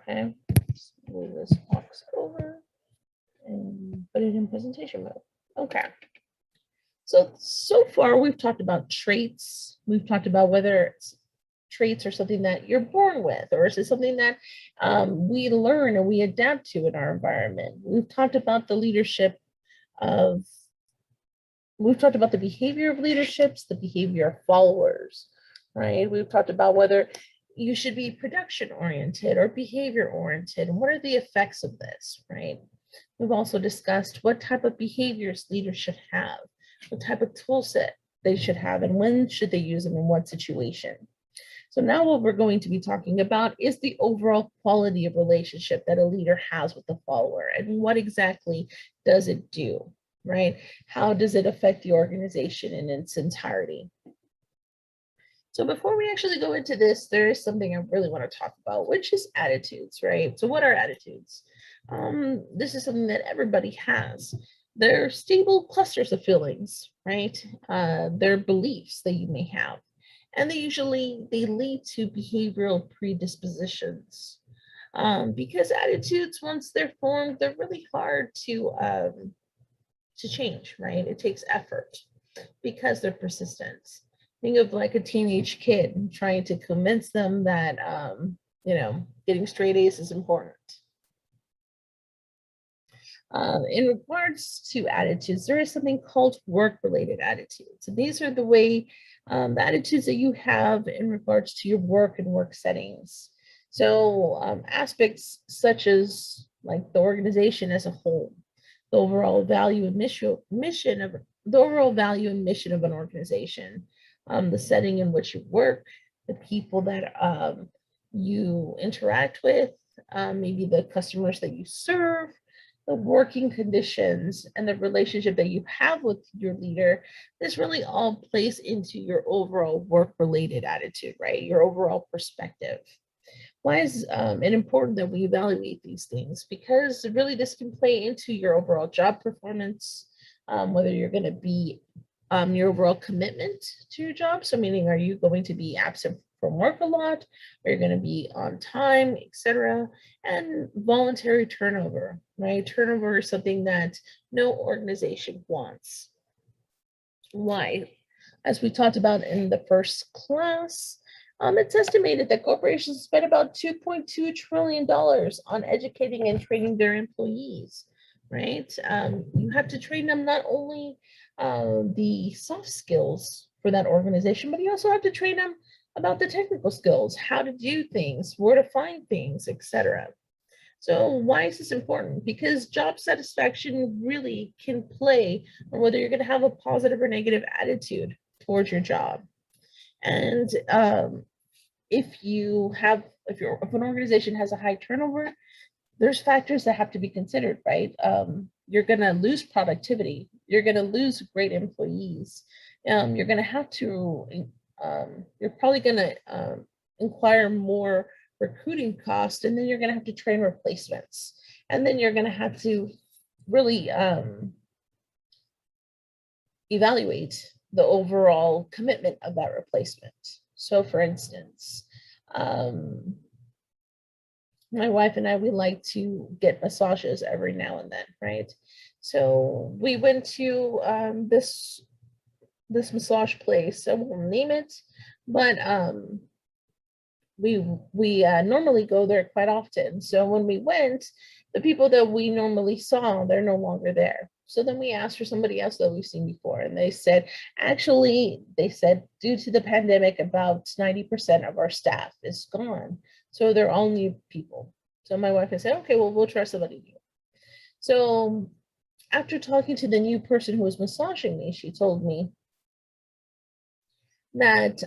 Okay, let's move this box over and put it in presentation mode. Okay. So far we've talked about traits. We've talked about whether it's traits are something that you're born with, or is it something that we learn and we adapt to in our environment. We've talked about the leadership of, we've talked about the behavior of leaderships, the behavior of followers, right? We've talked about whether you should be production oriented or behavior oriented, and what are the effects of this, right? We've also discussed what type of behaviors leaders should have, what type of tool set they should have, and when should they use them in what situation. So now what we're going to be talking about is the overall quality of relationship that a leader has with the follower, and what exactly does it do, right? How does it affect the organization in its entirety? So before we actually go into this, there is something I really want to talk about, which is attitudes, right? So what are attitudes? This is something that everybody has. They're stable clusters of feelings, right? They're beliefs that you may have. And they lead to behavioral predispositions. Because attitudes, once they're formed, they're really hard to change, right? It takes effort because they're persistent. Think of like a teenage kid trying to convince them that, getting straight A's is important. In regards to attitudes, there is something called work-related attitudes. And these are the attitudes that you have in regards to your work and work settings. So aspects such as like the organization as a whole, the overall value and mission of an organization, the setting in which you work, the people that you interact with, maybe the customers that you serve, the working conditions, and the relationship that you have with your leader. This really all plays into your overall work-related attitude, right? Your overall perspective. Why is it important that we evaluate these things? Because really this can play into your overall job performance, whether you're going to be your overall commitment to your job. So meaning, are you going to be absent from work a lot? Are you going to be on time, etc.? And voluntary turnover, right? Turnover is something that no organization wants. Why? As we talked about in the first class, it's estimated that corporations spend about $2.2 trillion on educating and training their employees, right? You have to train them not only the soft skills for that organization, but you also have to train them about the technical skills, how to do things, where to find things, etc. So why is this important? Because job satisfaction really can play on whether you're going to have a positive or negative attitude towards your job. And if an organization has a high turnover, there's factors that have to be considered, right? You're going to lose productivity. You're going to lose great employees. You're going to have to, you're probably going to inquire more recruiting costs, and then you're going to have to train replacements. And then you're going to have to really evaluate the overall commitment of that replacement. So for instance, my wife and I, we like to get massages every now and then, right? So we went to this massage place. I won't name it, but we normally go there quite often. So when we went, the people that we normally saw, they're no longer there. So then we asked for somebody else that we've seen before, and they said, due to the pandemic, about 90% of our staff is gone. So they're all new people. So my wife said, okay, well, we'll try somebody new. So after talking to the new person who was massaging me, she told me that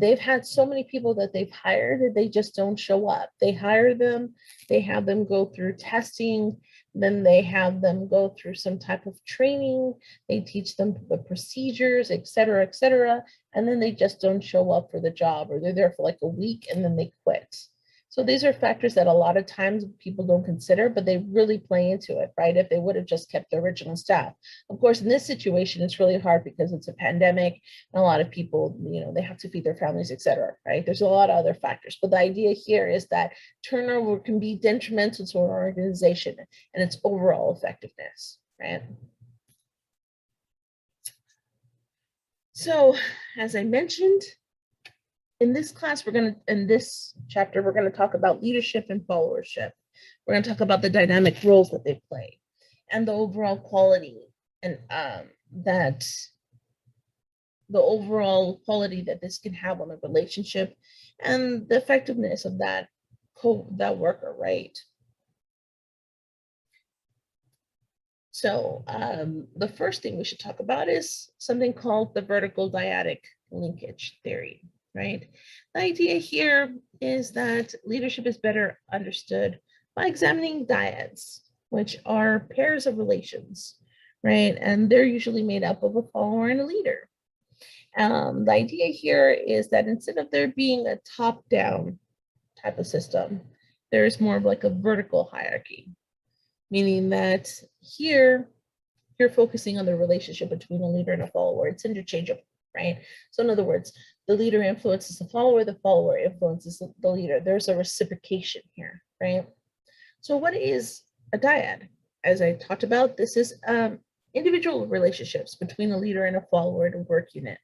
they've had so many people that they've hired that they just don't show up. They hire them, they have them go through testing, then they have them go through some type of training, they teach them the procedures, etc., etc., and then they just don't show up for the job, or they're there for like a week and then they quit. So these are factors that a lot of times people don't consider, but they really play into it, right? If they would have just kept the original staff. Of course, in this situation, it's really hard because it's a pandemic and a lot of people, they have to feed their families, et cetera, right? There's a lot of other factors, but the idea here is that turnover can be detrimental to an organization and its overall effectiveness, right? So, as I mentioned, in this class, in this chapter, we're going to talk about leadership and followership. We're going to talk about the dynamic roles that they play and the overall quality and that this can have on a relationship and the effectiveness of that worker, right? So the first thing we should talk about is something called the vertical dyadic linkage theory, right? The idea here is that leadership is better understood by examining dyads, which are pairs of relations, right? And they're usually made up of a follower and a leader. The idea here is that instead of there being a top-down type of system, there's more of like a vertical hierarchy, meaning that here you're focusing on the relationship between a leader and a follower. It's interchangeable, right? So in other words, the leader influences the follower influences the leader. There's a reciprocation here, right? So what is a dyad? As I talked about, this is individual relationships between a leader and a follower in a work unit.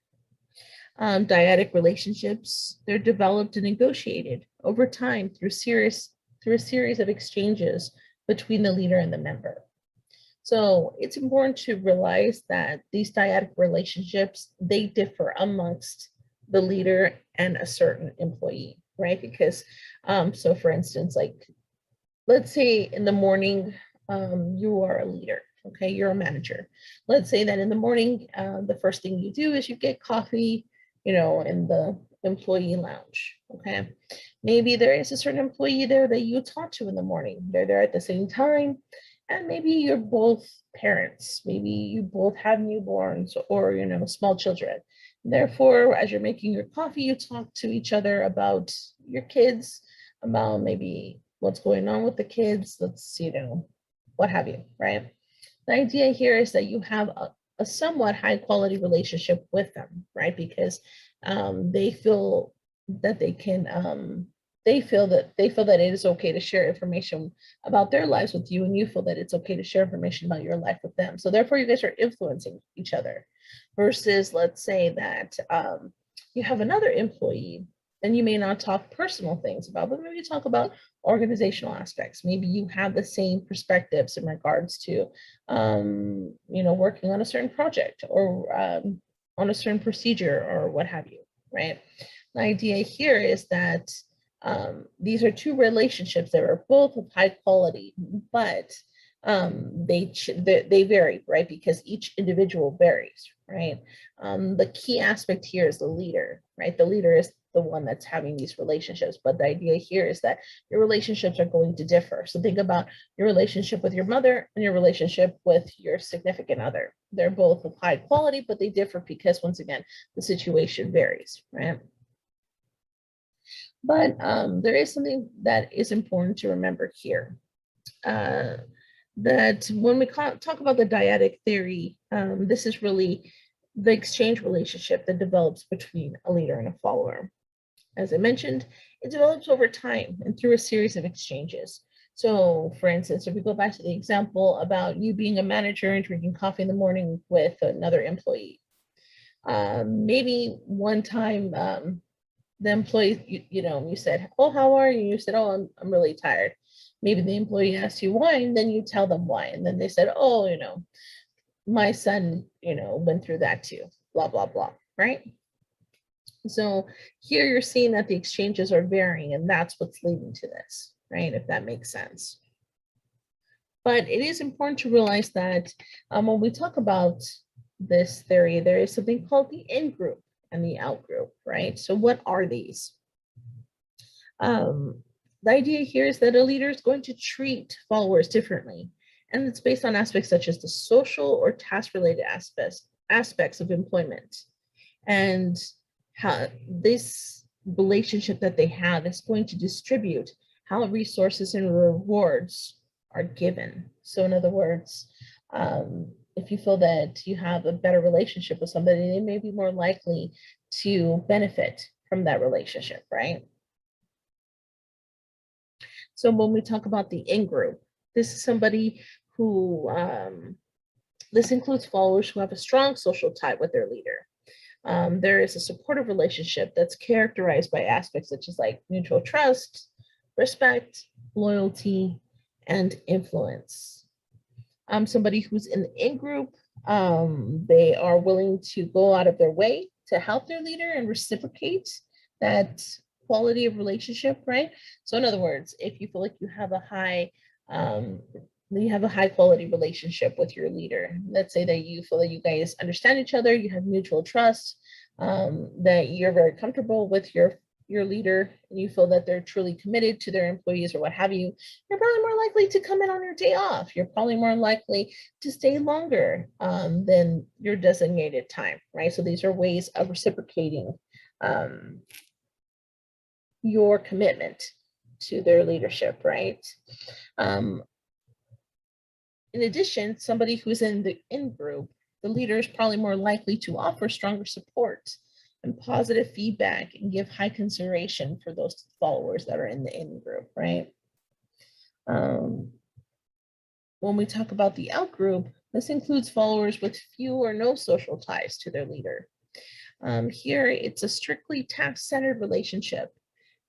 Dyadic relationships, they're developed and negotiated over time through a series of exchanges between the leader and the member. So it's important to realize that these dyadic relationships, they differ amongst the leader and a certain employee, right? Because, so for instance, like, let's say in the morning, you are a leader, okay? You're a manager. Let's say that in the morning, the first thing you do is you get coffee, in the employee lounge, okay? Maybe there is a certain employee there that you talk to in the morning. They're there at the same time, and maybe you're both parents. Maybe you both have newborns or, small children. Therefore, as you're making your coffee, you talk to each other about your kids, about maybe what's going on with the kids, what have you, right? The idea here is that you have a somewhat high quality relationship with them, right? Because they feel that they feel that it is okay to share information about their lives with you, and you feel that it's okay to share information about your life with them. So therefore, you guys are influencing each other. Versus, let's say that you have another employee, and you may not talk personal things about, but maybe you talk about organizational aspects. Maybe you have the same perspectives in regards to, working on a certain project or on a certain procedure or what have you, right? The idea here is that these are two relationships that are both of high quality, but they vary, right? Because each individual varies, right? The key aspect here is the leader, right? The leader is the one that's having these relationships, but the idea here is that your relationships are going to differ. So think about your relationship with your mother and your relationship with your significant other. They're both of high quality, but they differ because, once again, the situation varies, right? But there is something that is important to remember here. That when we talk about the dyadic theory, this is really the exchange relationship that develops between a leader and a follower. As I mentioned, it develops over time and through a series of exchanges. So for instance, if we go back to the example about you being a manager and drinking coffee in the morning with another employee, maybe one time the employee, you said, "Oh, how are you?" You said, "Oh, I'm really tired." Maybe the employee asked you why, and then you tell them why. And then they said, "Oh, my son, went through that too, blah, blah, blah," right? So here you're seeing that the exchanges are varying, and that's what's leading to this, right? If that makes sense. But it is important to realize that when we talk about this theory, there is something called the in group and the out group, right? So what are these? The idea here is that a leader is going to treat followers differently, and it's based on aspects such as the social or task-related aspects of employment, and how relationship that they have is going to distribute how resources and rewards are given. So in other words, if you feel that you have a better relationship with somebody, they may be more likely to benefit from that relationship, right? So when we talk about the in-group, this is somebody who, this includes followers who have a strong social tie with their leader. There is a supportive relationship that's characterized by aspects such as like mutual trust, respect, loyalty, and influence. Somebody who's in the in-group, they are willing to go out of their way to help their leader and reciprocate that quality of relationship, right? So in other words, if you feel like um, you have a high quality relationship with your leader, let's say that you feel that you guys understand each other, you have mutual trust, that you're very comfortable with your leader, and you feel that they're truly committed to their employees or what have you, you're probably more likely to come in on your day off. You're probably more likely to stay longer than your designated time, right? So these are ways of reciprocating um, your commitment to their leadership, right? Um, in addition, somebody who's in the in-group, the leader is probably more likely to offer stronger support and positive feedback and give high consideration for those followers that are in the in-group, right? Um, when we talk about the out-group, this includes followers with few or no social ties to their leader. Here, it's a strictly task-centered relationship,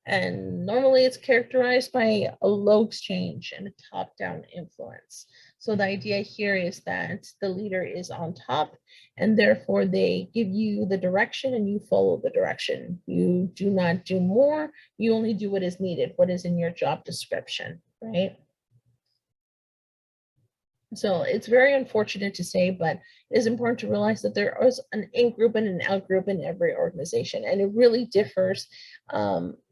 and normally it's characterized by a low exchange and a top-down influence. So the idea here is that the leader is on top, and therefore they give you the direction and you follow the direction. You do not do more, you only do what is needed, what is in your job description, right? So it's very unfortunate to say, but it is important to realize that there is an in-group and an out-group in every organization, and it really differs.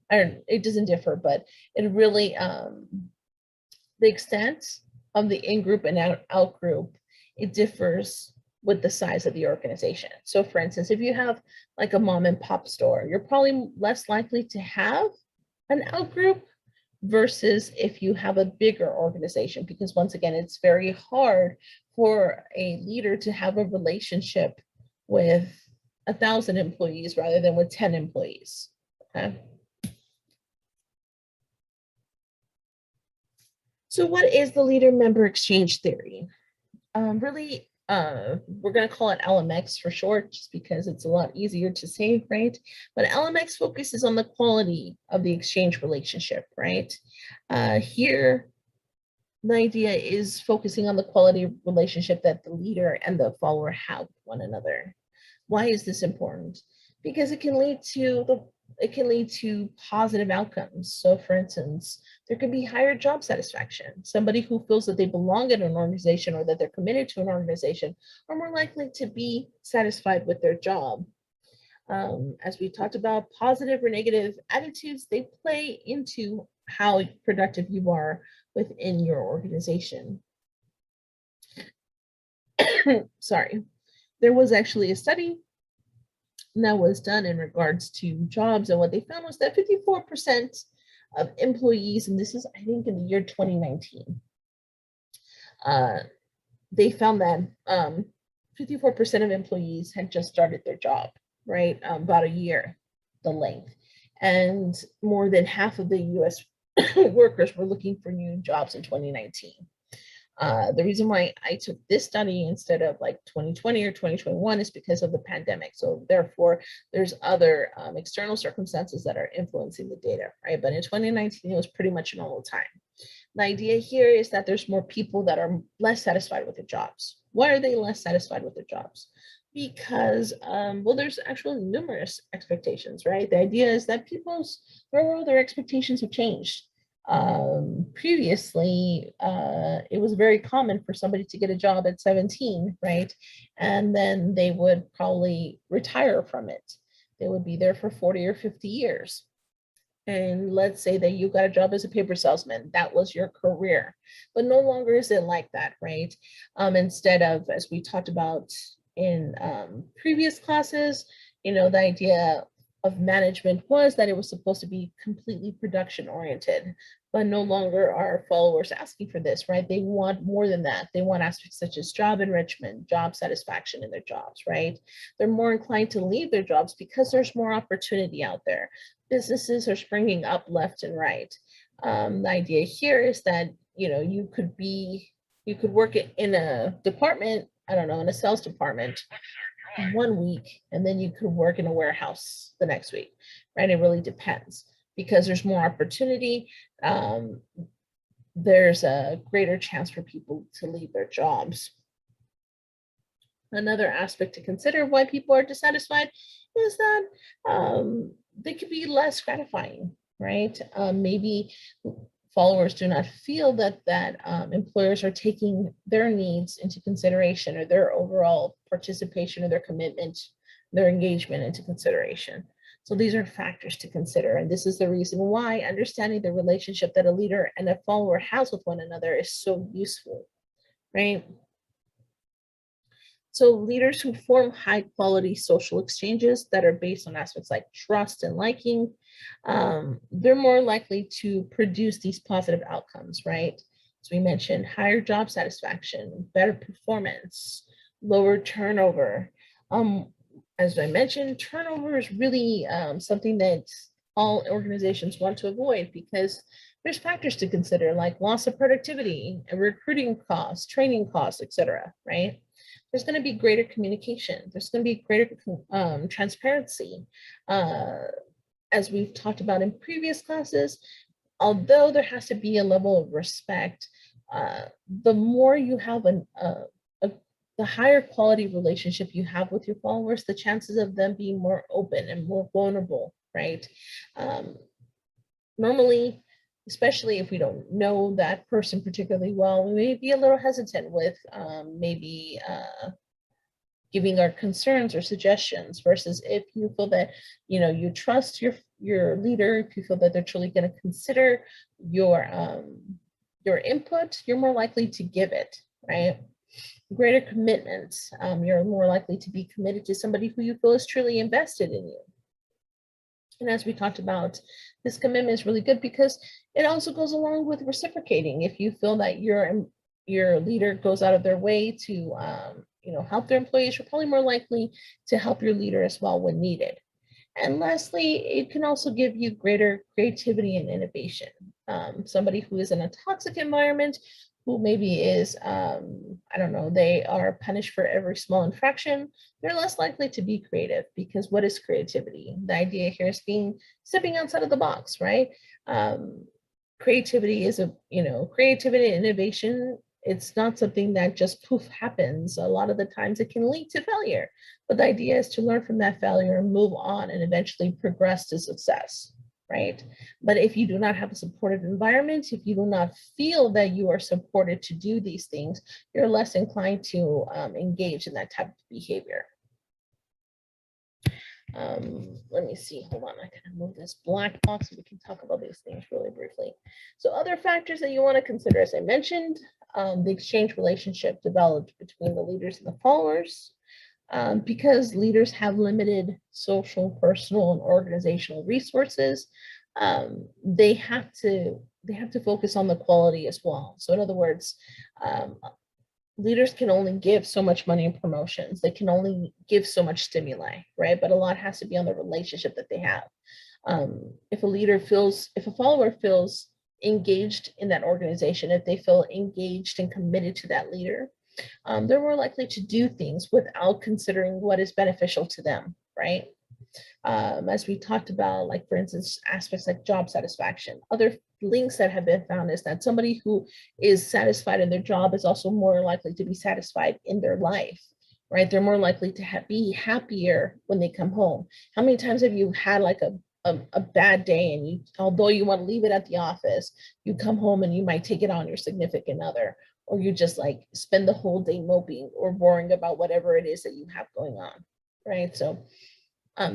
It doesn't differ, but it really, the extent of the in-group and out-group, it differs with the size of the organization. So for instance, if you have like a mom and pop store, you're probably less likely to have an out-group versus if you have a bigger organization, because once again, it's very hard for a leader to have a relationship with 1,000 employees rather than with 10 employees. Okay. So what is the leader member exchange theory? Really, we're going to call it LMX for short, just because it's a lot easier to say, right? But LMX focuses on the quality of the exchange relationship, right? Here, the idea is focusing on the quality relationship that the leader and the follower have with one another. Why is this important? Because it can lead to positive outcomes. So for instance, there can be higher job satisfaction. Somebody who feels that they belong in an organization or that they're committed to an organization are more likely to be satisfied with their job. As we talked about, positive or negative attitudes, they play into how productive you are within your organization. Sorry. There was actually a study that was done in regards to jobs, and what they found was that 54% of employees, and this is, I think, in the year 2019, they found that 54% of employees had just started their job, right? About a year, the length. And more than half of the US workers were looking for new jobs in 2019. The reason why I took this study instead of like 2020 or 2021 is because of the pandemic. So therefore, there's other external circumstances that are influencing the data, right? But in 2019, it was pretty much a normal time. The idea here is that there's more people that are less satisfied with their jobs. Why are they less satisfied with their jobs? Because, well, there's actually numerous expectations, right? The idea is that their expectations have changed. Previously, it was very common for somebody to get a job at 17, right? And then they would probably retire from it. They would be there for 40 or 50 years. And let's say that you got a job as a paper salesman, that was your career, but no longer is it like that, right? Instead of, as we talked about in previous classes, the idea of management was that it was supposed to be completely production oriented, but no longer are followers asking for this, right? They want more than that. They want aspects such as job enrichment, job satisfaction in their jobs, right? They're more inclined to leave their jobs because there's more opportunity out there. Businesses are springing up left and right. The idea here is that, you could work in a department, I don't know, in a sales department one week, and then you could work in a warehouse the next week, right? It really depends because there's more opportunity. Um, there's a greater chance for people to leave their jobs. Another aspect to consider why people are dissatisfied is that they could be less gratifying, right? Maybe followers do not feel that employers are taking their needs into consideration, or their overall participation, or their commitment, their engagement into consideration. So these are factors to consider, and this is the reason why understanding the relationship that a leader and a follower has with one another is so useful, right? So leaders who form high quality social exchanges that are based on aspects like trust and liking, they're more likely to produce these positive outcomes, right? As we mentioned, higher job satisfaction, better performance, lower turnover. As I mentioned, turnover is really something that all organizations want to avoid because there's factors to consider like loss of productivity, recruiting costs, training costs, etc., right? There's going to be greater communication. There's going to be greater transparency. As we've talked about in previous classes, although there has to be a level of respect, the more you have the higher quality relationship you have with your followers, the chances of them being more open and more vulnerable, right? Normally, especially if we don't know that person particularly well, we may be a little hesitant with maybe giving our concerns or suggestions, versus if you feel that you trust your leader, if you feel that they're truly going to consider your input, you're more likely to give it, right? Greater commitment, you're more likely to be committed to somebody who you feel is truly invested in you. And as we talked about, this commitment is really good because it also goes along with reciprocating. If you feel that your leader goes out of their way to help their employees, you're probably more likely to help your leader as well when needed. And lastly, it can also give you greater creativity and innovation. Somebody who is in a toxic environment, who maybe is, I don't know, they are punished for every small infraction, they're less likely to be creative, because what is creativity? The idea here is stepping outside of the box, right? Creativity is creativity and innovation. It's not something that just poof happens. A lot of the times it can lead to failure, but the idea is to learn from that failure and move on and eventually progress to success, right? But if you do not have a supportive environment, if you do not feel that you are supported to do these things, you're less inclined to engage in that type of behavior. Let me see, hold on, I gotta move this black box so we can talk about these things really briefly. So other factors that you want to consider, as I mentioned, the exchange relationship developed between the leaders and the followers. Because leaders have limited social, personal, and organizational resources, they have to focus on the quality as well. So in other words, leaders can only give so much money in promotions. They can only give so much stimuli, right? But a lot has to be on the relationship that they have. If a follower feels engaged in that organization, if they feel engaged and committed to that leader, they're more likely to do things without considering what is beneficial to them, right? As we talked about, like for instance, aspects like job satisfaction. Other links that have been found is that somebody who is satisfied in their job is also more likely to be satisfied in their life, right? They're more likely to be happier when they come home. How many times have you had like a bad day, and although you want to leave it at the office, you come home and you might take it on your significant other, or you just like spend the whole day moping or worrying about whatever it is that you have going on, right? So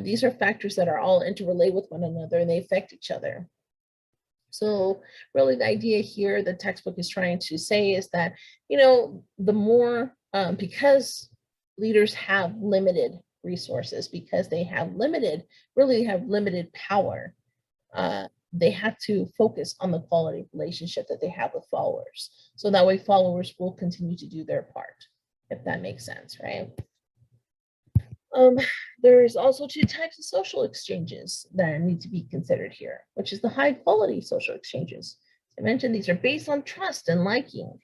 these are factors that are all interrelated with one another, and they affect each other. So really the idea here the textbook is trying to say is that, the more, because leaders have limited resources because they have limited power. They have to focus on the quality relationship that they have with followers. So that way followers will continue to do their part, if that makes sense, right? Um, there's also two types of social exchanges that need to be considered here, which is the high quality social exchanges. As I mentioned, these are based on trust and liking,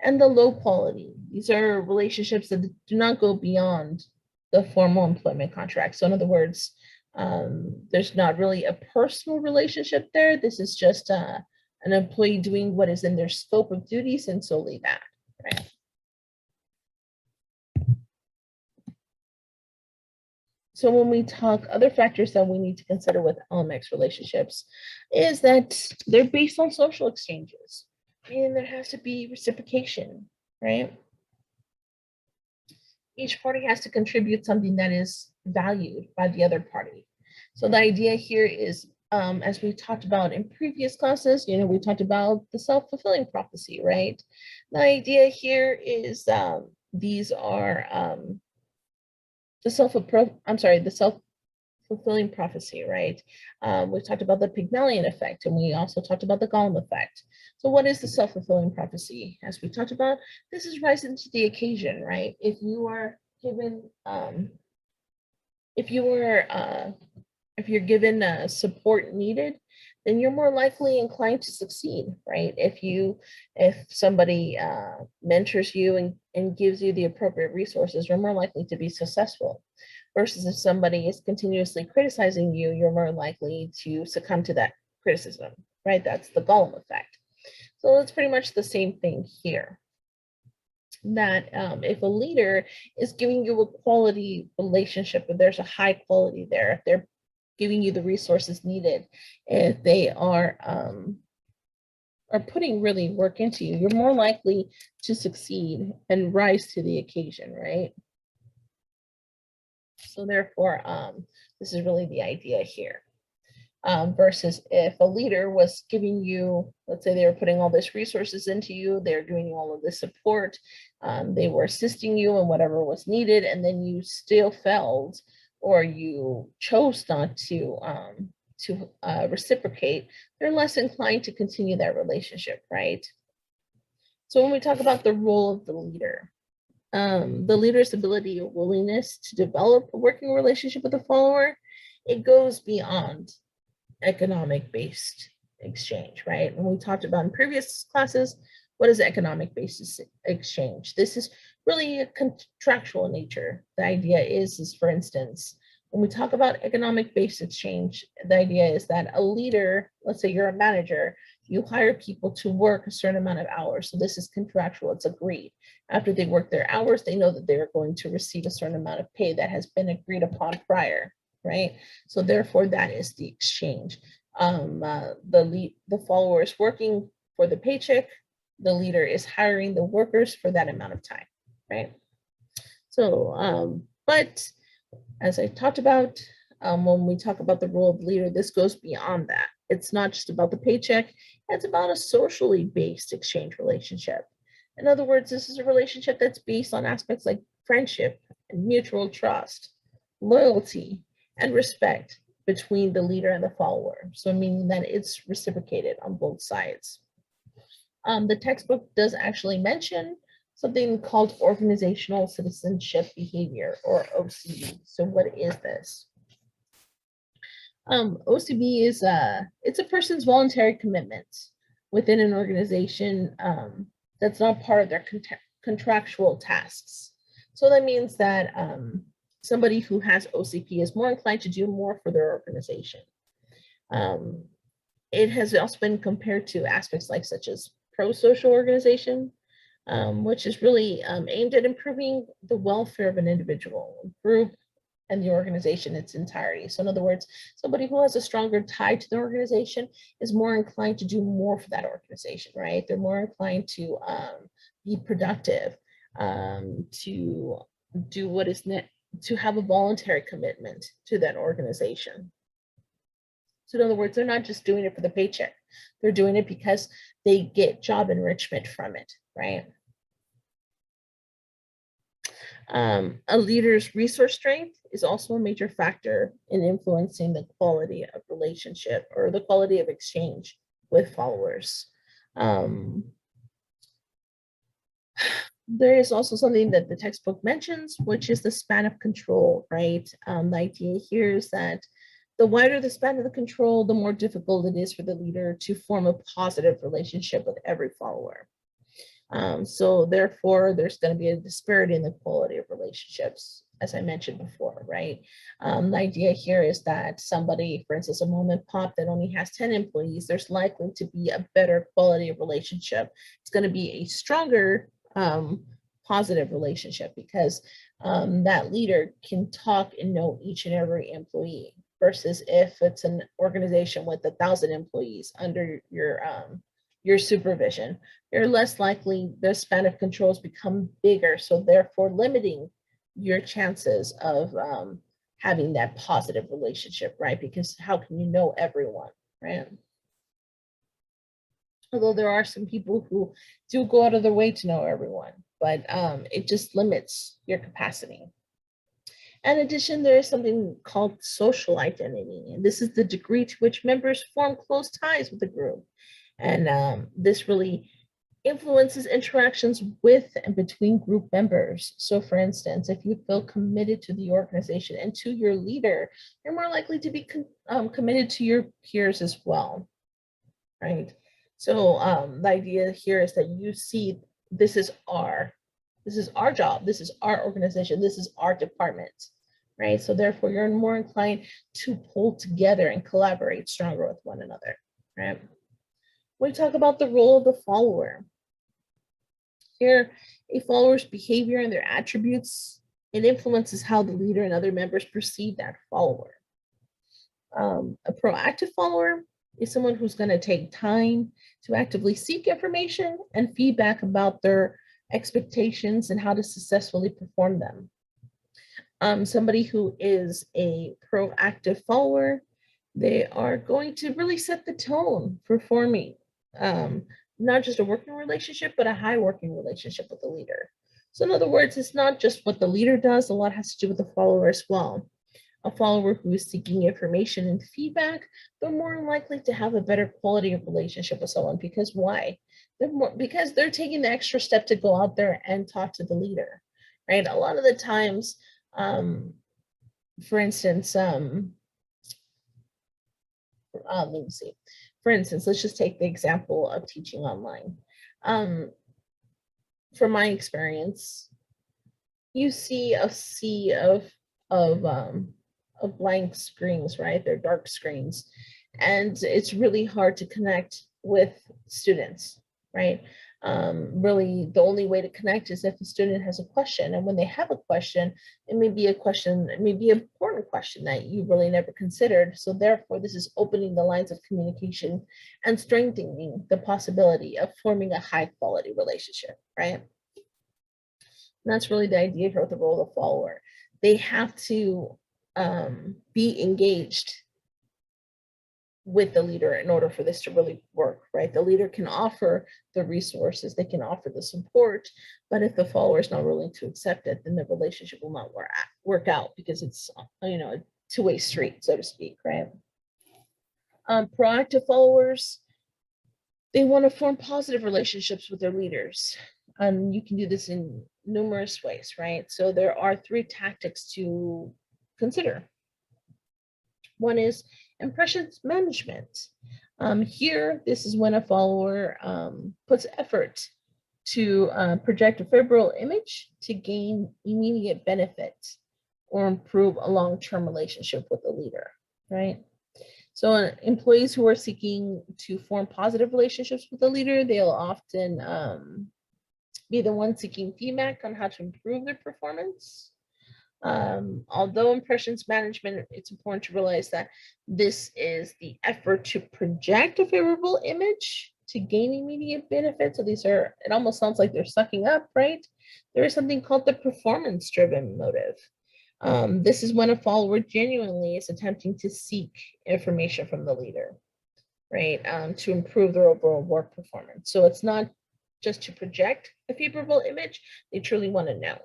and the low quality. These are relationships that do not go beyond the formal employment contract. So in other words, there's not really a personal relationship there. This is just an employee doing what is in their scope of duties and solely that, right? So when we talk other factors that we need to consider with LMX relationships is that they're based on social exchanges, meaning there has to be reciprocation, right? Each party has to contribute something that is valued by the other party. So the idea here is, as we talked about in previous classes, we talked about the self-fulfilling prophecy, right? The idea here is these are the self-fulfilling prophecy, right? We talked about the Pygmalion effect, and we also talked about the Golem effect. So what is the self-fulfilling prophecy? As we talked about, this is rising to the occasion, right? If you are given, if you're given support needed, then you're more likely inclined to succeed, right? If somebody mentors you and gives you the appropriate resources, you're more likely to be successful. Versus if somebody is continuously criticizing you, you're more likely to succumb to that criticism, right? That's the Golem effect. So it's pretty much the same thing here. That if a leader is giving you a quality relationship, if there's a high quality there, if they're giving you the resources needed, if they are putting really work into you, you're more likely to succeed and rise to the occasion, right? So therefore, this is really the idea here. Versus if a leader was giving you, let's say they were putting all this resources into you, they're doing you all of this support, they were assisting you in whatever was needed, and then you still failed or you chose not to reciprocate, they're less inclined to continue that relationship, right? So when we talk about the role of the leader's ability or willingness to develop a working relationship with a follower, it goes beyond economic-based exchange, right? When we talked about in previous classes, what is economic-based exchange? This is really a contractual nature. The idea is for instance, when we talk about economic-based exchange, the idea is that a leader, let's say you're a manager, you hire people to work a certain amount of hours. So this is contractual, it's agreed. After they work their hours, they know that they're going to receive a certain amount of pay that has been agreed upon prior, right? So therefore that is the exchange. The follower is working for the paycheck, the leader is hiring the workers for that amount of time, right? So, but as I talked about, when we talk about the role of leader, this goes beyond that. It's not just about the paycheck, it's about a socially based exchange relationship. In other words, this is a relationship that's based on aspects like friendship and mutual trust, loyalty, and respect between the leader and the follower. So meaning that it's reciprocated on both sides. The textbook does actually mention something called organizational citizenship behavior, or OCB. So what is this? OCB is it's a person's voluntary commitment within an organization that's not part of their contractual tasks. So that means that somebody who has OCP is more inclined to do more for their organization. It has also been compared to aspects like such as pro-social organization, which is really aimed at improving the welfare of an individual, group, and the organization in its entirety. So in other words, somebody who has a stronger tie to the organization is more inclined to do more for that organization, right? They're more inclined to be productive, to do what is to have a voluntary commitment to that organization. So in other words, they're not just doing it for the paycheck. They're doing it because they get job enrichment from it, right? A leader's resource strength is also a major factor in influencing the quality of relationship or the quality of exchange with followers. Um, there is also something that the textbook mentions, which is the span of control, right? The idea here is that the wider the span of the control, the more difficult it is for the leader to form a positive relationship with every follower. So therefore, there's going to be a disparity in the quality of relationships, as I mentioned before, right? The idea here is that somebody, for instance, a mom and pop that only has 10 employees, there's likely to be a better quality of relationship. It's going to be a stronger positive relationship because that leader can talk and know each and every employee versus if it's an organization with 1,000 employees under your supervision, you're less likely the span of controls become bigger, so therefore limiting your chances of having that positive relationship, right? Because how can you know everyone, right? Although there are some people who do go out of their way to know everyone, but it just limits your capacity. In addition, there is something called social identity, and this is the degree to which members form close ties with the group. And this really influences interactions with and between group members. So for instance, if you feel committed to the organization and to your leader, you're more likely to be committed to your peers as well, right? So the idea here is that you see this is our job, this is our organization, this is our department, right? So therefore you're more inclined to pull together and collaborate stronger with one another, right? We talk about the role of the follower. Here, a follower's behavior and their attributes, it influences how the leader and other members perceive that follower. A proactive follower is someone who's going to take time to actively seek information and feedback about their expectations and how to successfully perform them. Somebody who is a proactive follower, they are going to really set the tone for forming not just a working relationship, but a high working relationship with the leader. So in other words, it's not just what the leader does, a lot has to do with the follower as well. A follower who is seeking information and feedback, they're more likely to have a better quality of relationship with someone. Because why? Because they're taking the extra step to go out there and talk to the leader, right? A lot of the times, for instance, let me see. For instance, let's just take the example of teaching online. From my experience, you see a sea of blank screens, right? They're dark screens, and it's really hard to connect with students, right? Really, the only way to connect is if the student has a question, and when they have a question, it may be an important question that you really never considered. So therefore, this is opening the lines of communication and strengthening the possibility of forming a high quality relationship, right? And that's really the idea here with the role of follower. They have to be engaged with the leader in order for this to really work, right? The leader can offer the resources, they can offer the support, but if the follower is not willing to accept it, then the relationship will not work out because it's, a two-way street, so to speak, right? Proactive followers, they want to form positive relationships with their leaders. And you can do this in numerous ways, right? So there are 3 tactics to consider. One is impressions management. Here, this is when a follower puts effort to project a favorable image to gain immediate benefit or improve a long-term relationship with the leader, right? So employees who are seeking to form positive relationships with the leader, they'll often be the ones seeking feedback on how to improve their performance. Although impressions management, it's important to realize that this is the effort to project a favorable image to gain immediate benefits. So it almost sounds like they're sucking up, right? There is something called the performance-driven motive. This is when a follower genuinely is attempting to seek information from the leader, right, to improve their overall work performance. So it's not just to project a favorable image, they truly want to know.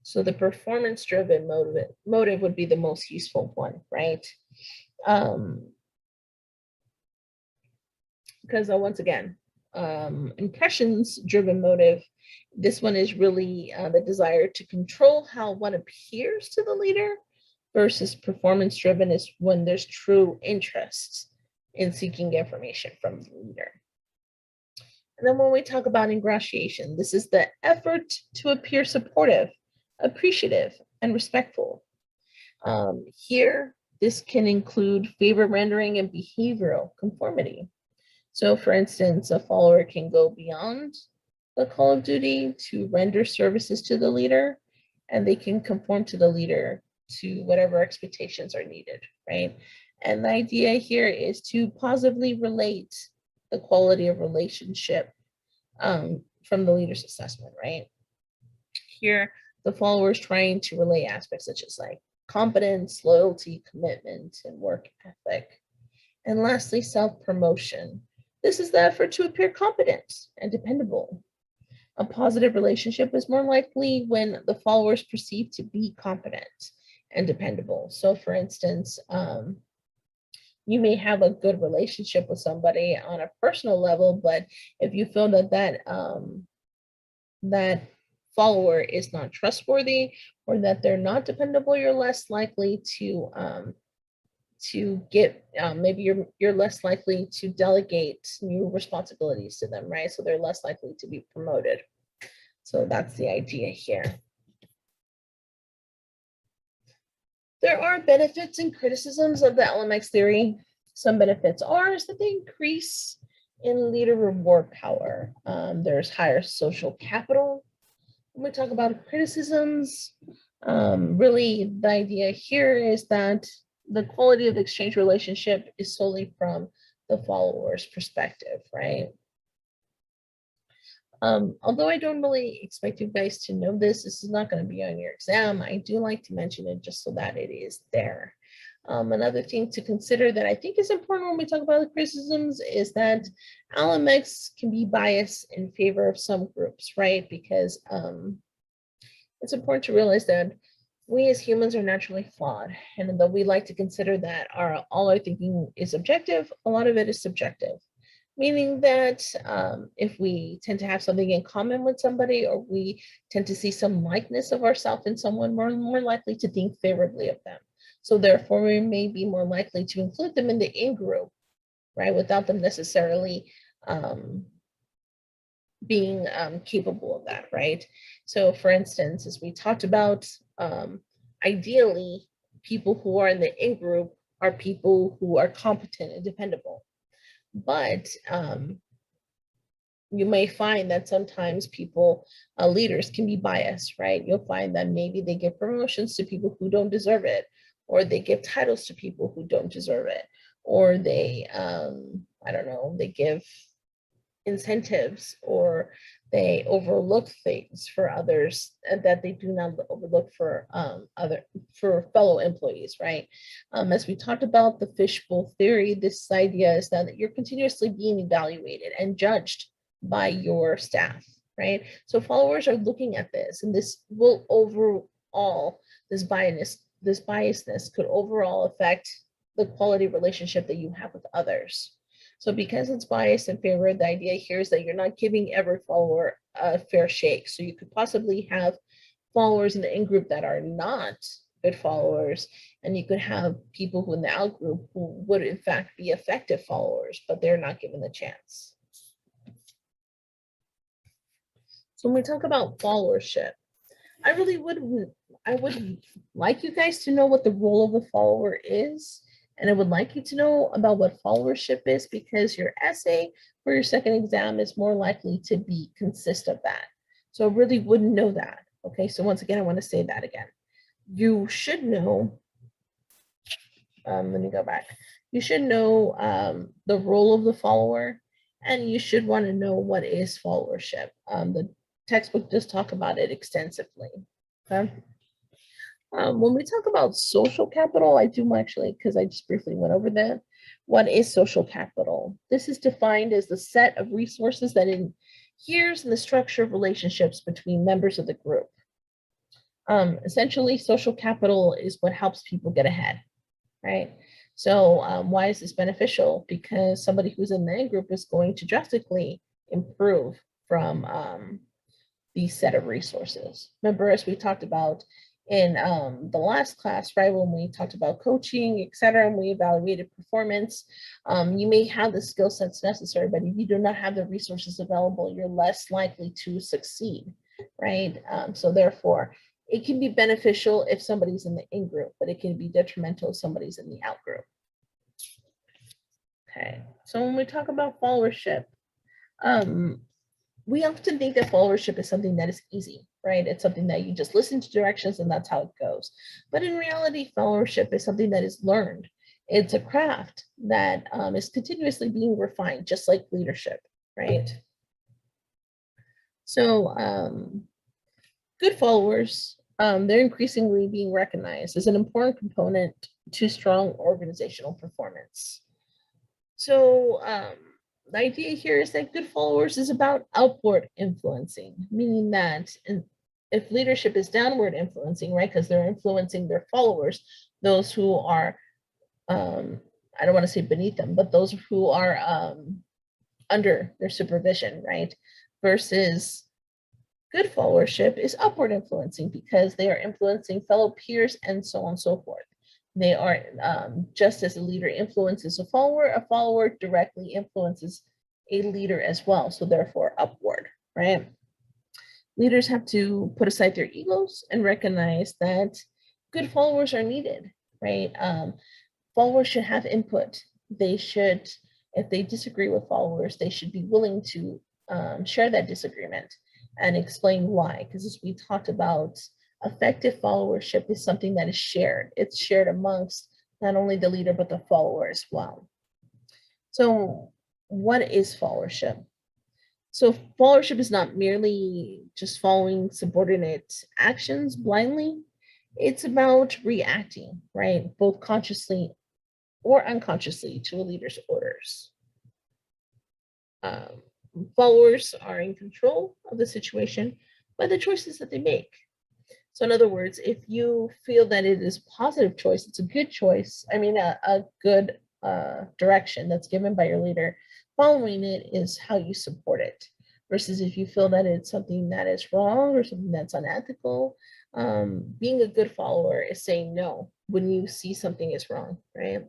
So the performance-driven motive would be the most useful one, right? Because once again, impressions-driven motive, this one is really the desire to control how one appears to the leader, versus performance-driven is when there's true interest in seeking information from the leader. And then when we talk about ingratiation, this is the effort to appear supportive, appreciative, and respectful. Here, this can include favor rendering and behavioral conformity. So for instance, a follower can go beyond the call of duty to render services to the leader, and they can conform to the leader to whatever expectations are needed, right? And the idea here is to positively relate the quality of relationship from the leader's assessment, right? Here, the follower is trying to relay aspects such as like competence, loyalty, commitment, and work ethic. And lastly, self-promotion. This is the effort to appear competent and dependable. A positive relationship is more likely when the follower is perceived to be competent and dependable. So for instance, you may have a good relationship with somebody on a personal level, but if you feel that follower is not trustworthy or that they're not dependable, you're less likely to get maybe you're less likely to delegate new responsibilities to them, right? So they're less likely to be promoted. So that's the idea here. There are benefits and criticisms of the LMX theory. Some benefits are is that they increase in leader reward power. There's higher social capital. When we talk about criticisms, really the idea here is that the quality of the exchange relationship is solely from the follower's perspective, right? Although I don't really expect you guys to know this is not going to be on your exam, I do like to mention it just so that it is there. Another thing to consider that I think is important when we talk about the criticisms is that LMX can be biased in favor of some groups, right? Because it's important to realize that we as humans are naturally flawed, and though we like to consider that all our thinking is objective, a lot of it is subjective. Meaning that if we tend to have something in common with somebody, or we tend to see some likeness of ourselves in someone, we're more likely to think favorably of them. So therefore, we may be more likely to include them in the in-group, right, without them necessarily being capable of that, right? So for instance, as we talked about, ideally, people who are in the in-group are people who are competent and dependable. But you may find that sometimes people, leaders can be biased, right? You'll find that maybe they give promotions to people who don't deserve it, or they give titles to people who don't deserve it, or they, I don't know, they give incentives, or they overlook things for others that they do not overlook for fellow employees, right? As we talked about the fishbowl theory, this idea is that you're continuously being evaluated and judged by your staff, right? So followers are looking at this, and this will overall, this biasness could overall affect the quality relationship that you have with others. So because it's biased in favor, the idea here is that you're not giving every follower a fair shake. So you could possibly have followers in the in-group that are not good followers, and you could have people who in the out-group who would in fact be effective followers, but they're not given the chance. So when we talk about followership, I would like you guys to know what the role of the follower is. And I would like you to know about what followership is, because your essay for your second exam is more likely to consist of that. So I really wouldn't know that. Okay, so once again, I want to say that again. You should know, let me go back. You should know the role of the follower, and you should want to know what is followership. The textbook does talk about it extensively. Okay. When we talk about social capital, I do actually, because I just briefly went over that. What is social capital? This is defined as the set of resources that adheres in the structure of relationships between members of the group. Essentially, social capital is what helps people get ahead, right? So why is this beneficial? Because somebody who's in the in-group is going to drastically improve from these set of resources. Remember, as we talked about in the last class, right, when we talked about coaching, et cetera, and we evaluated performance, you may have the skill sets necessary, but if you do not have the resources available, you're less likely to succeed, right? So therefore, it can be beneficial if somebody's in the in-group, but it can be detrimental if somebody's in the out-group. Okay, so when we talk about followership, we often think that followership is something that is easy, right? It's something that you just listen to directions and that's how it goes. But in reality, followership is something that is learned. It's a craft that is continuously being refined, just like leadership, right? So good followers, they're increasingly being recognized as an important component to strong organizational performance. So the idea here is that good followers is about outward influencing, meaning that if leadership is downward influencing, right, because they're influencing their followers, those who are, I don't want to say beneath them, but those who are under their supervision, right, versus good followership is upward influencing because they are influencing fellow peers and so on and so forth. They are, just as a leader influences a follower directly influences a leader as well. So therefore upward, right? Leaders have to put aside their egos and recognize that good followers are needed, right? Followers should have input. They should, if they disagree with followers, they should be willing to share that disagreement and explain why. Because as we talked about, effective followership is something that is shared. It's shared amongst not only the leader, but the follower as well. So what is followership? So followership is not merely just following subordinate actions blindly. It's about reacting, right? Both consciously or unconsciously to a leader's orders. Followers are in control of the situation by the choices that they make. So in other words, if you feel that it is a positive choice, it's a good choice, I mean, a good direction that's given by your leader, following it is how you support it. Versus if you feel that it's something that is wrong or something that's unethical, being a good follower is saying no when you see something is wrong, right?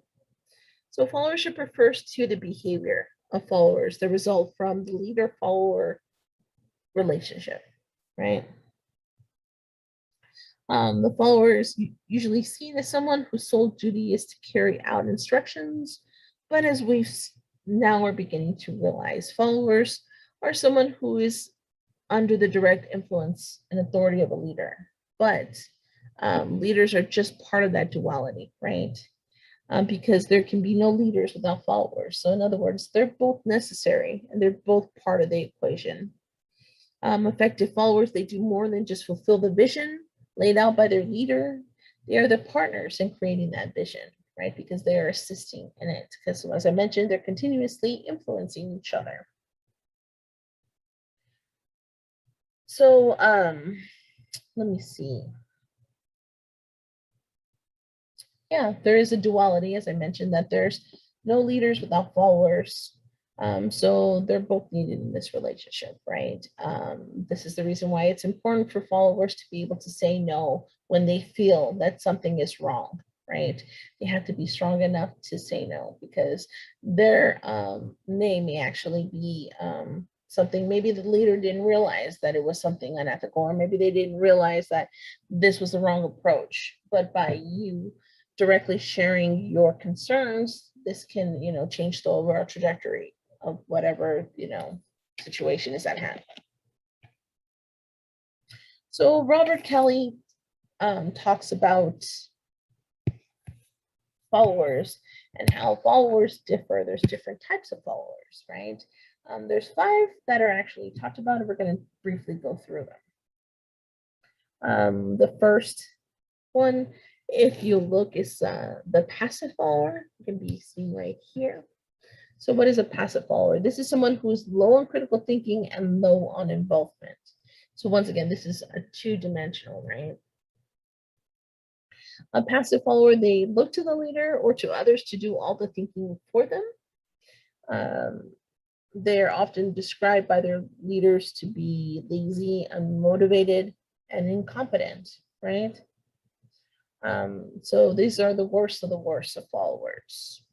So followership refers to the behavior of followers that result from the leader-follower relationship, right? The follower is usually seen as someone whose sole duty is to carry out instructions, but as we've now are beginning to realize, followers are someone who is under the direct influence and authority of a leader, but leaders are just part of that duality, right? Because there can be no leaders without followers. So in other words, they're both necessary and they're both part of the equation. Effective followers, they do more than just fulfill the vision laid out by their leader. They are the partners in creating that vision, right? Because they are assisting in it. Because as I mentioned, they're continuously influencing each other. So let me see. Yeah, there is a duality, as I mentioned, that there's no leaders without followers. So they're both needed in this relationship, right? This is the reason why it's important for followers to be able to say no when they feel that something is wrong, right? They have to be strong enough to say no because their name may actually be something maybe the leader didn't realize that it was something unethical, or maybe they didn't realize that this was the wrong approach. But by you directly sharing your concerns, this can, change the overall trajectory of whatever, situation is at hand. So Robert Kelly talks about followers and how followers differ. There's different types of followers, right? There's 5 that are actually talked about, and we're going to briefly go through them. The first one, if you look, is the passive follower. It can be seen right here. So what is a passive follower? This is someone who is low on critical thinking and low on involvement. So once again, this is a 2-dimensional, right? A passive follower, they look to the leader or to others to do all the thinking for them. They're often described by their leaders to be lazy, unmotivated, and incompetent, right? So these are the worst of followers.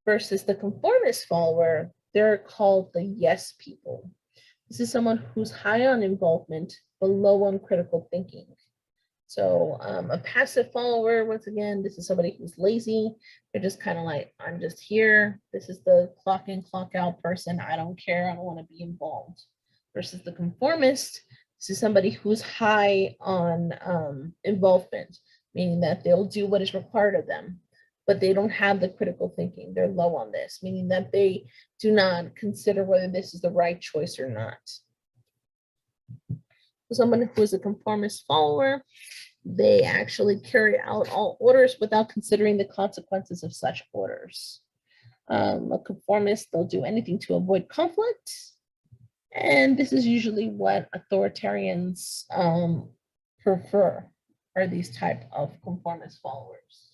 Versus the conformist follower, they're called the yes people. This is someone who's high on involvement, but low on critical thinking. So a passive follower, once again, this is somebody who's lazy. They're just kind of like, I'm just here. This is the clock in, clock out person. I don't care. I don't want to be involved. Versus the conformist, this is somebody who's high on involvement, meaning that they'll do what is required of them, but they don't have the critical thinking. They're low on this, meaning that they do not consider whether this is the right choice or not. Someone who is a conformist follower, they actually carry out all orders without considering the consequences of such orders. A conformist, they'll do anything to avoid conflict. And this is usually what authoritarians prefer, are these type of conformist followers.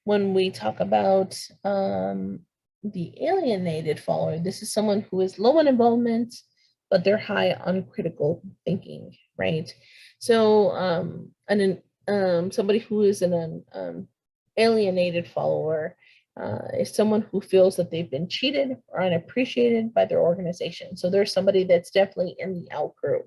When we talk about the alienated follower, this is someone who is low on involvement, but they're high on critical thinking, right? So somebody who is an alienated follower is someone who feels that they've been cheated or unappreciated by their organization. So there's somebody that's definitely in the out group.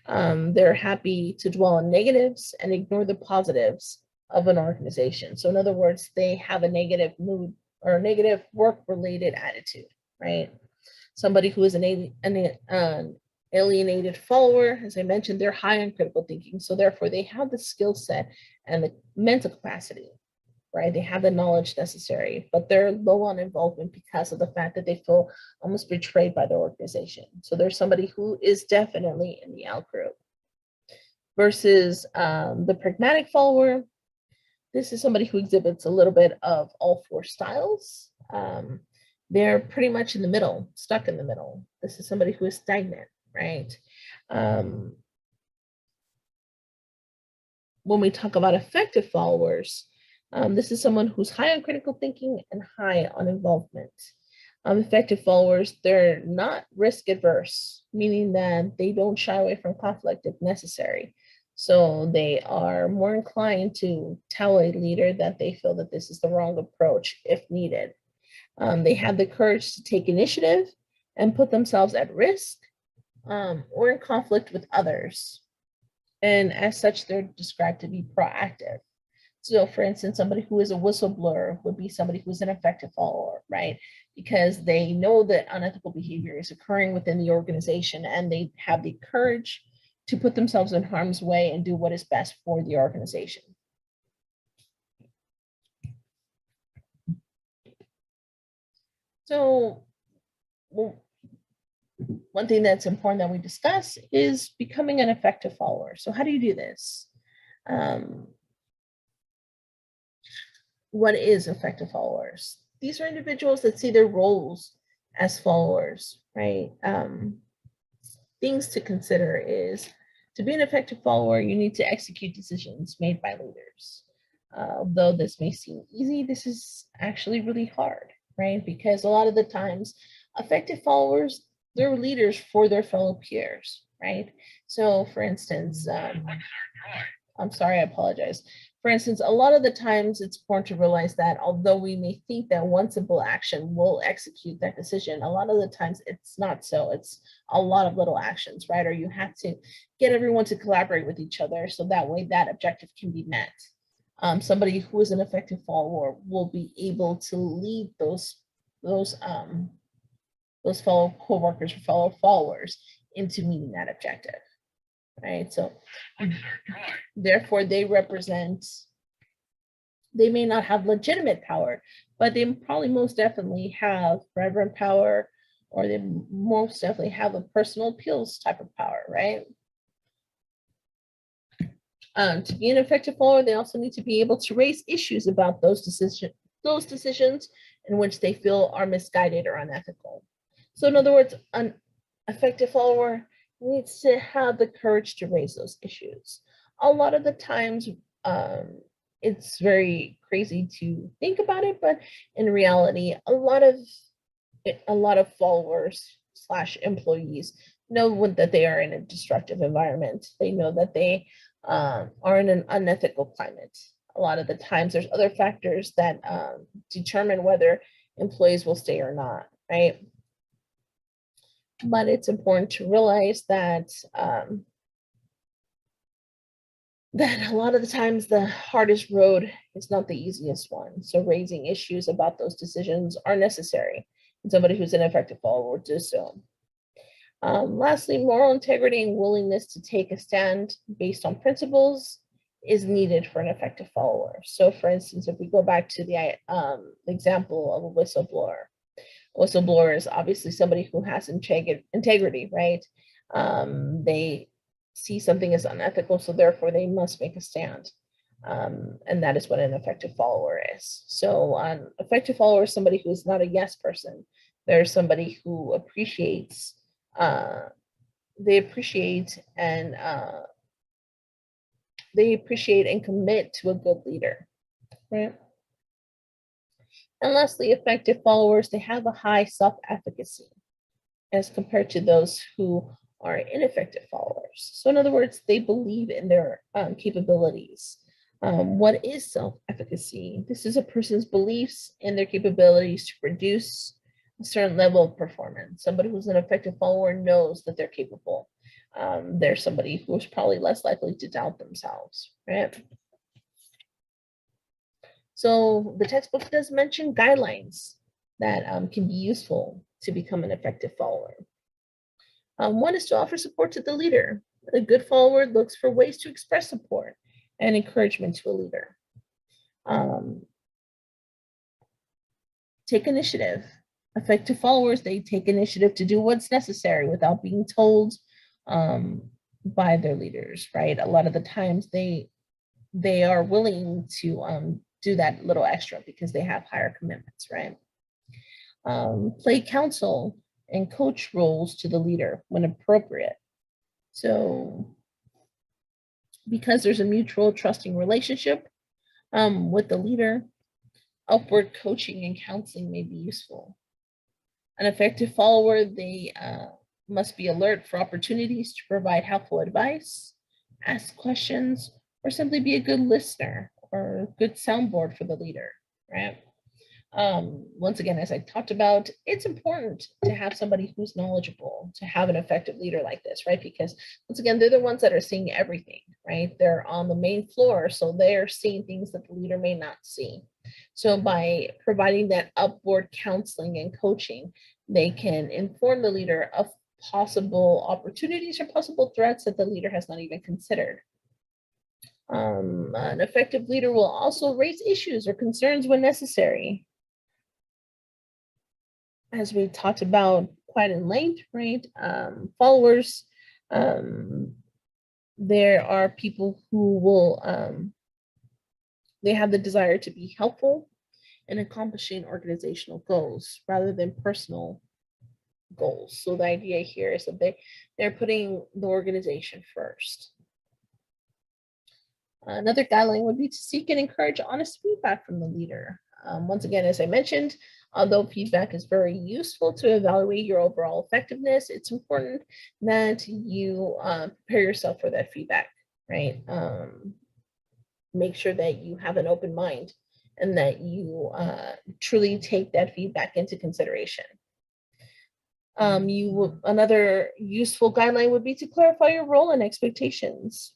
They're happy to dwell on negatives and ignore the positives of an organization. So in other words, they have a negative mood or a negative work-related attitude, right? Somebody who is an alienated follower, as I mentioned, they're high on critical thinking. So therefore, they have the skill set and the mental capacity, right? They have the knowledge necessary, but they're low on involvement because of the fact that they feel almost betrayed by their organization. So there's somebody who is definitely in the out group. Versus the pragmatic follower, this is somebody who exhibits a little bit of all four styles. They're pretty much in the middle, stuck in the middle. This is somebody who is stagnant, right? When we talk about effective followers, this is someone who's high on critical thinking and high on involvement. Effective followers, they're not risk adverse, meaning that they don't shy away from conflict if necessary. So they are more inclined to tell a leader that they feel that this is the wrong approach if needed. They have the courage to take initiative and put themselves at risk or in conflict with others. And as such, they're described to be proactive. So for instance, somebody who is a whistleblower would be somebody who's an effective follower, right? Because they know that unethical behavior is occurring within the organization and they have the courage to put themselves in harm's way and do what is best for the organization. So one thing that's important that we discuss is becoming an effective follower. So how do you do this? What is effective followers? These are individuals that see their roles as followers, right? Things to consider is to be an effective follower, you need to execute decisions made by leaders. Though this may seem easy, this is actually really hard, right? Because a lot of the times, effective followers, they're leaders for their fellow peers, right? So for instance, I'm sorry, I apologize. For instance, a lot of the times it's important to realize that although we may think that one simple action will execute that decision, a lot of the times it's not so. It's a lot of little actions, right? Or you have to get everyone to collaborate with each other so that way that objective can be met. Somebody who is an effective follower will be able to lead those fellow co-workers or fellow followers into meeting that objective. Right, so therefore they may not have legitimate power, but they probably most definitely have reverent power, or they most definitely have a personal appeals type of power, right? To be an effective follower, they also need to be able to raise issues about those decisions in which they feel are misguided or unethical. So in other words, an effective follower needs to have the courage to raise those issues. a lot of the times, it's very crazy to think about it, but in reality, a lot of followers slash employees know that they are in a destructive environment. They know that they are in an unethical climate. A lot of the times, there's other factors that determine whether employees will stay or not, right? But it's important to realize that a lot of the times the hardest road is not the easiest one. So raising issues about those decisions are necessary. And somebody who's an effective follower will do so. Lastly, moral integrity and willingness to take a stand based on principles is needed for an effective follower. So for instance, if we go back to the example of a whistleblower is obviously somebody who has integrity, right? They see something as unethical, so therefore they must make a stand. And that is what an effective follower is. So an effective follower is somebody who is not a yes person. They're somebody who appreciates, they appreciate and commit to a good leader, right? And lastly, effective followers, they have a high self-efficacy as compared to those who are ineffective followers. So in other words, they believe in their capabilities. What is self-efficacy? This is a person's beliefs in their capabilities to produce a certain level of performance. Somebody who's an effective follower knows that they're capable. They're somebody who's probably less likely to doubt themselves, right? So the textbook does mention guidelines that can be useful to become an effective follower. One is to offer support to the leader. A good follower looks for ways to express support and encouragement to a leader. Take initiative. Effective followers, they take initiative to do what's necessary without being told by their leaders, right? A lot of the times they are willing to do that little extra because they have higher commitments, right? Play counsel and coach roles to the leader when appropriate. So because there's a mutual trusting relationship with the leader, upward coaching and counseling may be useful. An effective follower, they must be alert for opportunities to provide helpful advice, ask questions, or simply be a good listener or good soundboard for the leader, right? Once again, as I talked about, it's important to have somebody who's knowledgeable, to have an effective leader like this, right? Because once again, they're the ones that are seeing everything, right? They're on the main floor, so they're seeing things that the leader may not see. So by providing that upward counseling and coaching, they can inform the leader of possible opportunities or possible threats that the leader has not even considered. An effective leader will also raise issues or concerns when necessary. As we talked about quite in length, right? Followers, there are people who will, they have the desire to be helpful in accomplishing organizational goals rather than personal goals. So the idea here is that they're putting the organization first. Another guideline would be to seek and encourage honest feedback from the leader. Once again, as I mentioned, although feedback is very useful to evaluate your overall effectiveness, it's important that you prepare yourself for that feedback, right? Make sure that you have an open mind and that you truly take that feedback into consideration. Another useful guideline would be to clarify your role and expectations.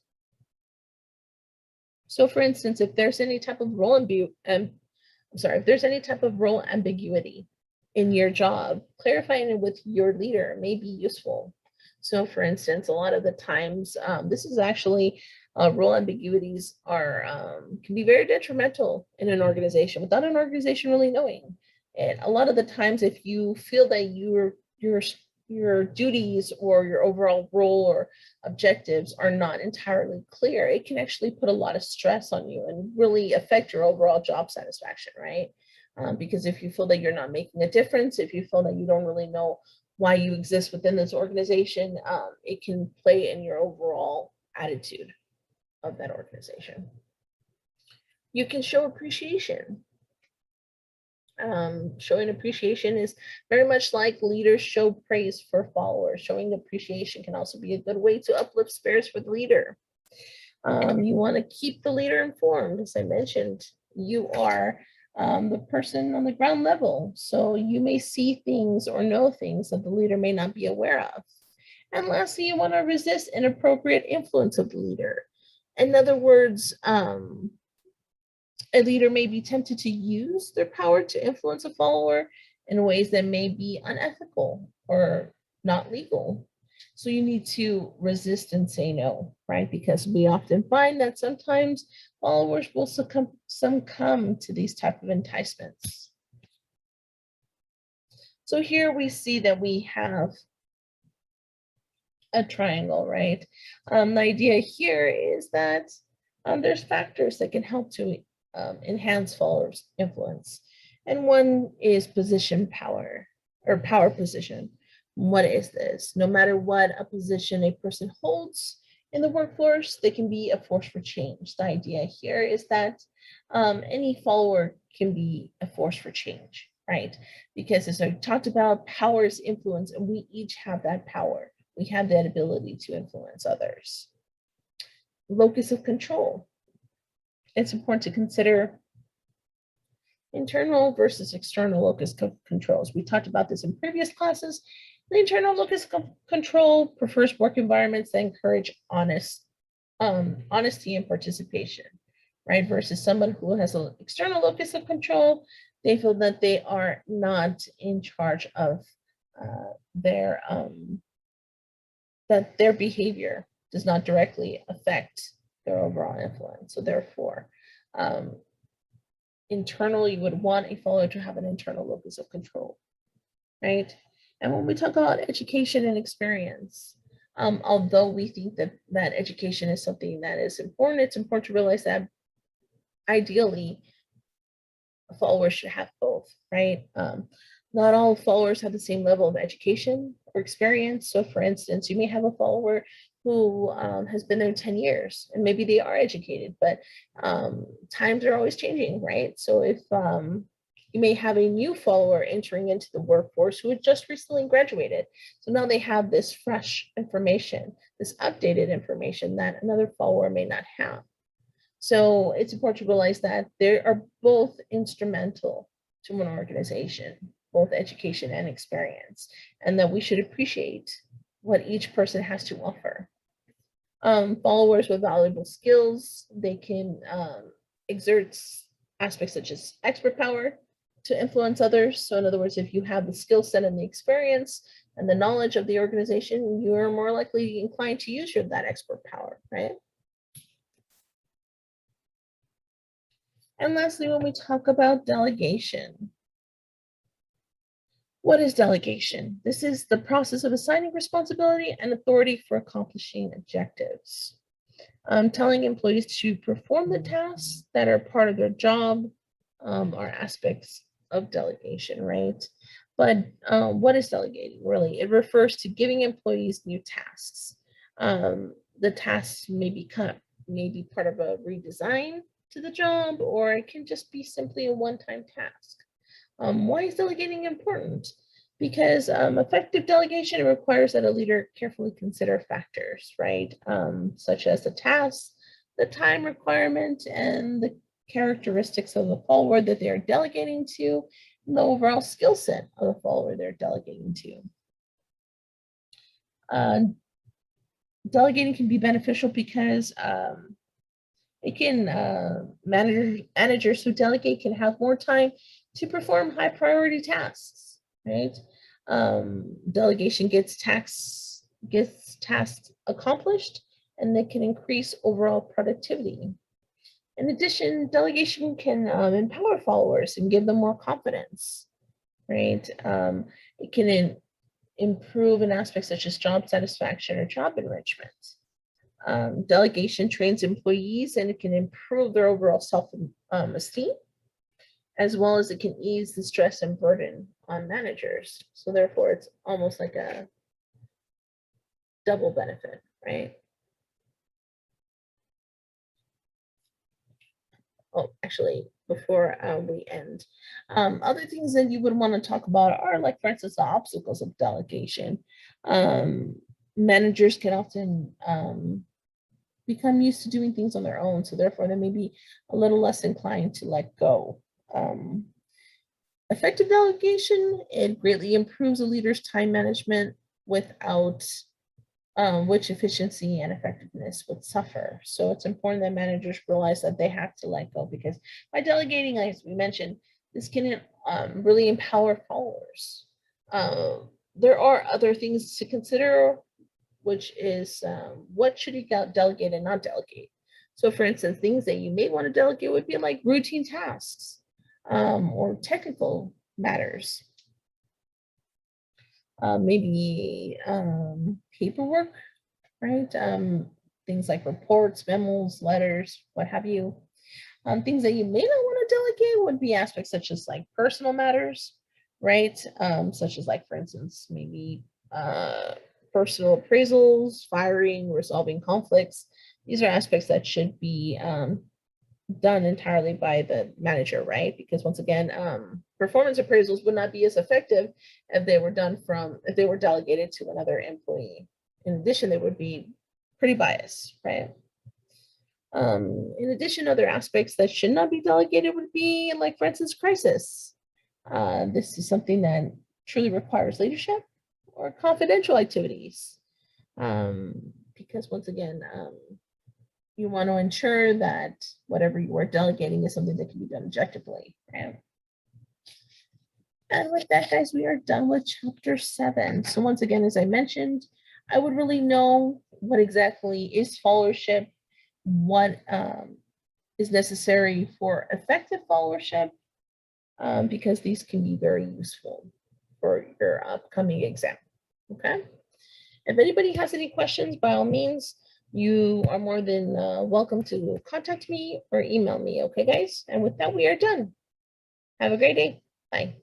So for instance, if there's any type of role if there's any type of role ambiguity in your job, clarifying it with your leader may be useful. So for instance, a lot of the times, this is actually role ambiguities can be very detrimental in an organization without an organization really knowing. And a lot of the times, if you feel that your duties or your overall role or objectives are not entirely clear, it can actually put a lot of stress on you and really affect your overall job satisfaction, right? Because if you feel that you're not making a difference, if you feel that you don't really know why you exist within this organization, it can play in your overall attitude. of that organization. You can show appreciation. Showing appreciation is very much like leaders show praise for followers. Showing appreciation can also be a good way to uplift spirits for the leader. You want to keep the leader informed. As I mentioned, you are the person on the ground level. So you may see things or know things that the leader may not be aware of. And lastly, you want to resist inappropriate influence of the leader. In other words, a leader may be tempted to use their power to influence a follower in ways that may be unethical or not legal. So you need to resist and say no, right? Because we often find that sometimes followers will succumb to these type of enticements. So here we see that we have a triangle, right? The idea here is that there's factors that can help to enhance followers' influence. And one is position power or power position. What is this? No matter what a position a person holds in the workforce, they can be a force for change. The idea here is that any follower can be a force for change, right? Because as I talked about, power is influence, and we each have that power. We have that ability to influence others. Locus of control. It's important to consider internal versus external locus of controls. We talked about this in previous classes. The internal locus of control prefers work environments that encourage honesty and participation, right? Versus someone who has an external locus of control, they feel that they are not in charge of that their behavior does not directly affect their overall influence. So therefore, internally, you would want a follower to have an internal locus of control, right? And when we talk about education and experience, although we think that education is something that is important, it's important to realize that ideally, followers should have both, right? Not all followers have the same level of education or experience. So for instance, you may have a follower who has been there 10 years and maybe they are educated, but times are always changing, right? So if you may have a new follower entering into the workforce who had just recently graduated. So now they have this fresh information, this updated information that another follower may not have. So it's important to realize that they are both instrumental to an organization, both education and experience, and that we should appreciate what each person has to offer. Followers with valuable skills, they can exert aspects such as expert power to influence others. So in other words, if you have the skill set and the experience and the knowledge of the organization, you are more likely inclined to use that expert power, right? And lastly, when we talk about delegation, what is delegation? This is the process of assigning responsibility and authority for accomplishing objectives. Telling employees to perform the tasks that are part of their job are aspects of delegation, right? But what is delegating really? It refers to giving employees new tasks. The tasks may be part of a redesign to the job, or it can just be simply a one-time task. Why is delegating important? Because effective delegation requires that a leader carefully consider factors, right? Such as the task, the time requirement, and the characteristics of the follower that they are delegating to, and the overall skill set of the follower they're delegating to. Delegating can be beneficial because it can managers who delegate can have more time to perform high priority tasks, right? Delegation gets tasks accomplished, and they can increase overall productivity. In addition, delegation can empower followers and give them more confidence, right? It can improve in aspects such as job satisfaction or job enrichment. Delegation trains employees and it can improve their overall self-esteem, as well as it can ease the stress and burden on managers. So therefore, it's almost like a double benefit, right? Oh, actually, before we end, other things that you would want to talk about are like, for instance, the obstacles of delegation. Um, Managers can often become used to doing things on their own, so therefore they may be a little less inclined to let go. Um, Effective delegation, it greatly improves a leader's time management without which efficiency and effectiveness would suffer. So it's important that managers realize that they have to let go, because by delegating, as we mentioned, this can really empower followers. There are other things to consider, which is what should you delegate and not delegate. So, for instance, things that you may want to delegate would be like routine tasks or technical matters, maybe paperwork, right? Things like reports, memos, letters, what have you. Things that you may not want to delegate would be aspects such as like personal matters, right? Such as like, for instance, maybe personal appraisals, firing, resolving conflicts. These are aspects that should be done entirely by the manager, right? Because once again, performance appraisals would not be as effective if they were delegated to another employee. In addition, they would be pretty biased, right? In addition, other aspects that should not be delegated would be like, for instance, crisis. This is something that truly requires leadership or confidential activities. Because once again, you want to ensure that whatever you are delegating is something that can be done objectively. Right? And with that, guys, we are done with chapter 7. So once again, as I mentioned, I would really know what exactly is followership, what is necessary for effective followership, because these can be very useful for your upcoming exam. Okay. If anybody has any questions, by all means, you are more than welcome to contact me or email me. Okay, guys? And with that, we are done. Have a great day. Bye.